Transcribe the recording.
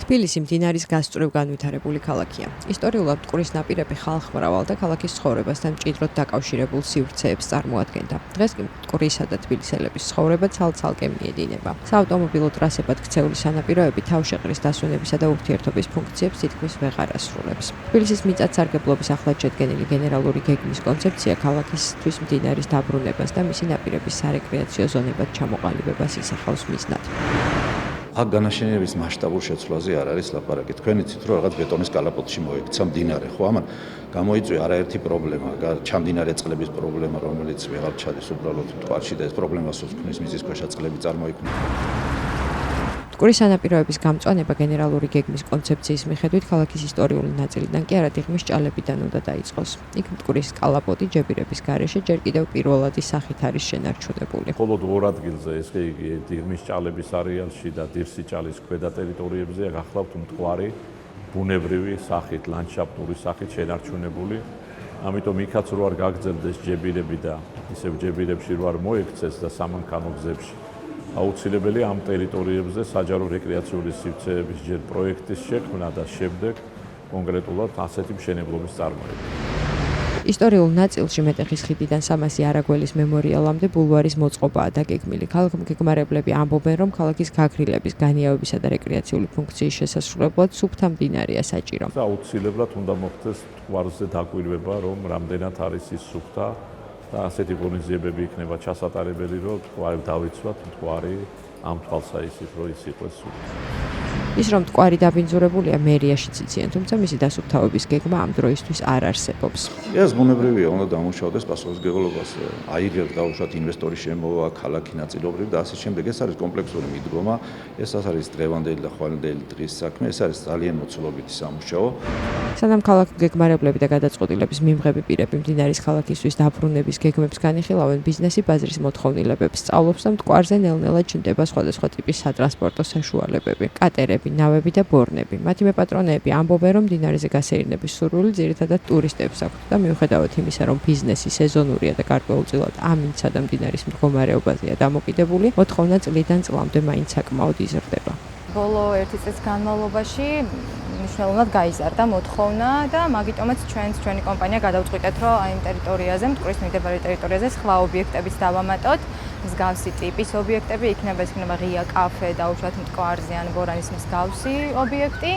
თბილისი მდინარის გასწვრივ განვითარებული ქალაქია. ისტორიულად მტკვრის ნაპირები ხალხმრავალ და ქალაქის ცხოვრებასთან მჭიდროდ დაკავშირებულ სივრცეებს წარმოადგენდა. დღეს კი მტკვრისა და თბილისელების ცხოვრება ცალ-ცალკე მიედინება. საავტომობილო ტრასებად ქცეული სანაპიროები თავშეყრის დასვენებისა და ურთიერთობის ფუნქციებს თითქმის ვეღარ ასრულებს. თბილისის მიწათსარგებლობის ახლად შედგენილი გენერალური გეგმის კონცეფცია ქალაქისთვის მდინარის დაბრუნებას და მისი ნაპირების სარეკრეაციო ზონებად ჩამოყალიბებას ისახავს მიზნად. აქ განაშენების მასშტაბურ შეცვლაზე არ არის ლაპარაკი. თქვენ იცით, რომ რაღაც ბეტონის კალაპოტში მოექცა მდინარე, ხო? ამან გამოიწვია არაერთი პრობლემა, ჩამდინარე წყლების პრობლემა, რომელიც ვეღარ ჩადის უბრალოდ მტკვარში და ეს პრობლემას უქმნის მიწისქვეშა წყლები წარმოიქმნება. მტკვრის სანაპიროების გამწვანება გენერალური გეგმის კონცეფციის მიხედვით ქალაქის ისტორიული ნაწილიდან კი არადიღმის ჭალებიდან უნდა დაიწყოს. იქ მტკვრის კალაპოტი ჯებირების გარეშე ჯერ კიდევ პირველადი სახით არის შენარჩუნებული. მხოლოდ ორ ადგილზე, ესე იგი დიღმის ჭალების არეალში და დირსი ჭალის ქვედა ტერიტორიებზე გახლავთ მტკვარი ბუნებრივი სახით, ლანდშაფტური სახით შენარჩუნებული. ამიტომ იქაც რო არ გაგრძელდეს ჯებირები და ისევ ჯებირებში რო არ მოექცეს და სამანქანო გზებში აუცილებელია ამ ტერიტორიებზე საჯარო რეკრეაციული სივრცეების ჯერ პროექტის შექმნა და შემდეგ კონკრეტულად ასეთი მშენებლობის წარმოება. ისტორიულ ნაწილში მეტეხის ხიდიდან 300 არაგველის მემორიალამდე ბულვარის მოწყობაა დაგეგმილი. ქალაქმგეგმარებლები ამბობენ, რომ ქალაქის გაგრილების, განიავებისა და რეკრეაციული ფუნქციის შესასრულებლად სუფთა მდინარეა საჭირო. აუცილებლად უნდა მოხდეს მტკვარზე დაკვირვება, რომ რამდენად არის ის სუფთა და ასეთი ღონისძიებები იქნება ჩასატარებელი, რომ მტკვარი დავიცვათ, მტკვარი ამ თვალსაჩინო რომ ის იყოს სუფთა. ის რომ მტკვარი დაბინძურებულია მერიაშიც იციან, თუმცა მისი დასუფთავების გეგმა ამ დროისთვის არ არსებობს. ეს ბუნებრივია, უნდა დამუშავდეს პასუხისმგებლობას, აიღებს დაუშვათ ინვესტორის შემოვა, ქალაქი ნაწილობრივ და ასე შემდეგ. ეს არის კომპლექსური მიდგომა, ეს არის დღევანდელი და ხვალინდელი დღის საქმე, ეს არის ძალიან მოცულობითი სამუშაო. სანამ ქალაქმგეგმარებლები და გადაწყვეტილების მიმღები პირები მდინარის ქალაქისთვის დაბრუნების გეგმებს განიხილავენ, ბიზნესი ბაზრის მოთხოვნილებებს სწავლობს და მტკვარზე ნელ-ნელა ჩნდება სხვადასხვა ტიპის სატრანსპორტო საშუალებები, კატერები, ნავები და ბორნები. მათი მეპატრონეები ამბობენ, რომ მდინარეზე გასეირნების სურვილი ძირითადად ტურისტებს აქვთ და მიუხედავად იმისა, რომ ბიზნესი სეზონურია და გარკვეულწილად ამინდსა და მდინარის მდგომარეობაზეა დამოკიდებული, მოთხოვნა წლიდან წლამდე მაინც საკმაოდ იზრდება. ბოლო 1 წლის განმავლობაში მნიშვნელოვნად გაიზარდა მოთხოვნა და მაგიტომაც ჩვენი კომპანია გადავწყვიტეთ, რომ აი ამ ტერიტორიაზე, მტკვრის მიმდებარე ტერიტორიაზე სხვა ობიექტებიც დავამატოთ. მსგავსი ტიპის ობიექტები იქნება, ეს იქნება ღია კაფე, დაუშვათ მტკვარზე ან ბორანის მსგავსი ობიექტი.